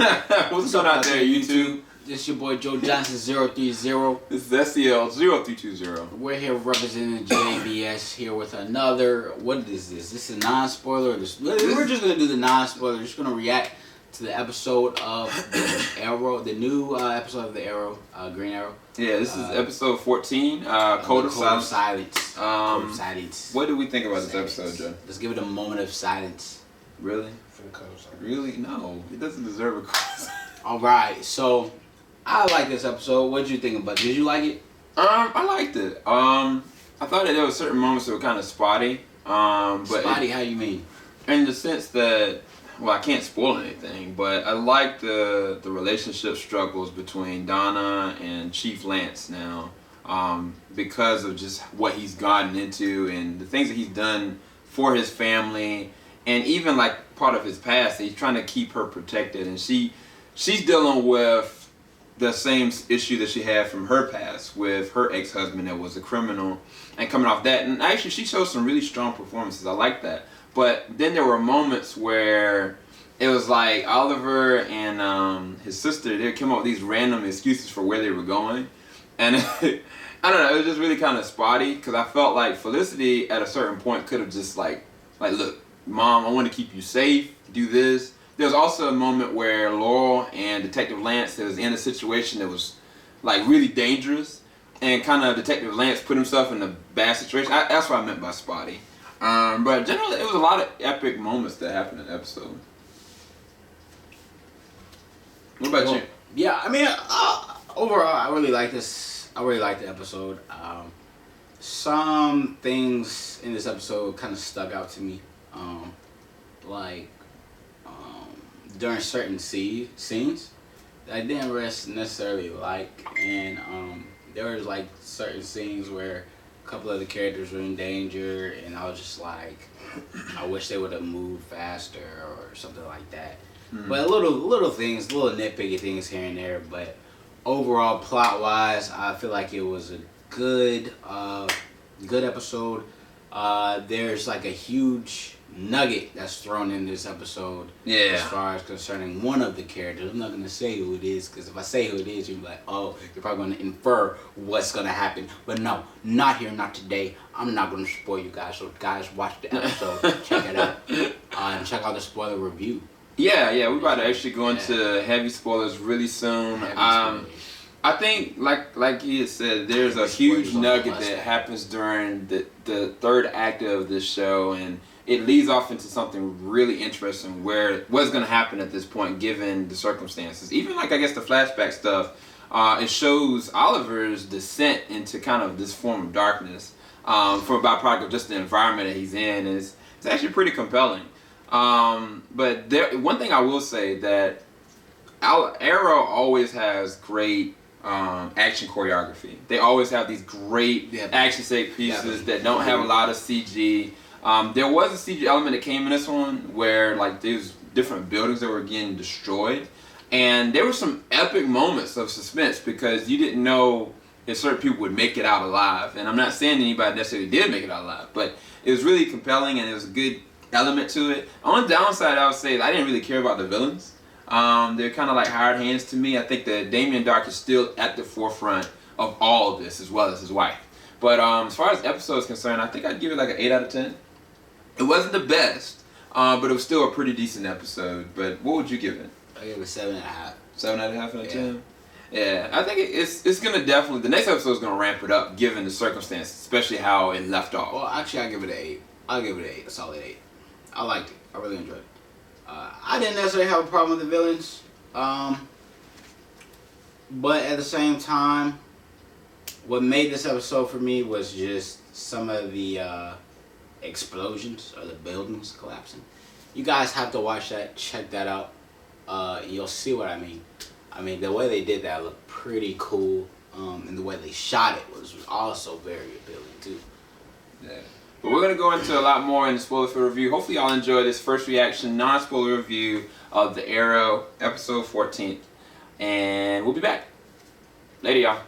What's going on out there, YouTube? This is your boy Joe Johnson 030. This is SCL 0320. We're here representing JBS here with another. What is this? This is a non-spoiler. We're just gonna do the non-spoiler. Just gonna react to the episode of the Arrow, the new episode of the Arrow, Green Arrow. Yeah, this is episode 14. Code of Silence. Code of Silence. What do we think about this episode, Joe? Let's give it a moment of silence. Really? For the Code of Silence. Really? No, it doesn't deserve a code of silence. All right, so I like this episode. What did you think about it? Did you like it? I liked it. I thought that there were certain moments that were kind of spotty. But spotty? How you mean? In the sense that, well, I can't spoil anything, but I like the relationship struggles between Donna and Chief Lance now, because of just what he's gotten into and the things that he's done for his family, and even like part of his past. He's trying to keep her protected, and she's dealing with the same issue that she had from her past with her ex-husband that was a criminal, and coming off that. And actually, she showed some really strong performances. I like that. But then there were moments where it was like Oliver and his sister, they came up with these random excuses for where they were going. And I don't know, it was just really kind of spotty, because I felt like Felicity at a certain point could have just like, look, Mom, I want to keep you safe, do this. There was also a moment where Laurel and Detective Lance was in a situation that was like really dangerous, and kind of Detective Lance put himself in a bad situation. That's what I meant by spotty. But generally, it was a lot of epic moments that happened in the episode. What about you? Yeah, I mean, overall, I really like this. I really like the episode. Some things in this episode kind of stuck out to me, during certain scenes that I didn't necessarily like, and there was like certain scenes where a couple of the characters were in danger, and I was just like, I wish they would have moved faster or something like that. Mm-hmm. But little things, little nitpicky things here and there. But overall, plot wise, I feel like it was a good episode. There's like a huge nugget that's thrown in this episode, as far as concerning one of the characters. I'm not going to say who it is, because if I say who it is, you'll be like, oh, you're probably going to infer what's going to happen. But no, not here, not today. I'm not going to spoil you guys. So guys, watch the episode, check it out, and check out the spoiler review. Yeah, we're about to actually go into heavy spoilers really soon. I think, like he had said, there's a huge nugget that happens during the third act of this show, and it leads off into something really interesting where what's going to happen at this point given the circumstances. Even like, I guess, the flashback stuff, it shows Oliver's descent into kind of this form of darkness from a byproduct of just the environment that he's in. And it's actually pretty compelling. But one thing I will say, that Arrow always has great action choreography. They always have these great action set pieces that don't have a lot of CG. There was a CG element that came in this one where like these different buildings that were getting destroyed, and there were some epic moments of suspense because you didn't know if certain people would make it out alive. And I'm not saying anybody necessarily did make it out alive, but it was really compelling and it was a good element to it. On the downside, I would say I didn't really care about the villains. They're kind of like hired hands to me. I think that Damien Dark is still at the forefront of all of this, as well as his wife. But as far as episodes concerned, I think I'd give it like an 8 out of 10. It wasn't the best, but it was still a pretty decent episode. But what would you give it? I give it 7.5. 7.5 out of 10? Yeah, I think it's gonna definitely, the next episode is gonna ramp it up given the circumstances, especially how it left off. Well, actually, I give it an 8. I'll give it an 8, a solid 8. I liked it. I really enjoyed it. I didn't necessarily have a problem with the villains, but at the same time, what made this episode for me was just some of the explosions or the buildings collapsing. You guys have to watch that, check that out. You'll see what I mean. I mean, the way they did that looked pretty cool, and the way they shot it was also very appealing too. Yeah. But we're going to go into a lot more in the spoiler-filled review. Hopefully y'all enjoy this first reaction, non-spoiler review of The Arrow, episode 14. And we'll be back. Later, y'all.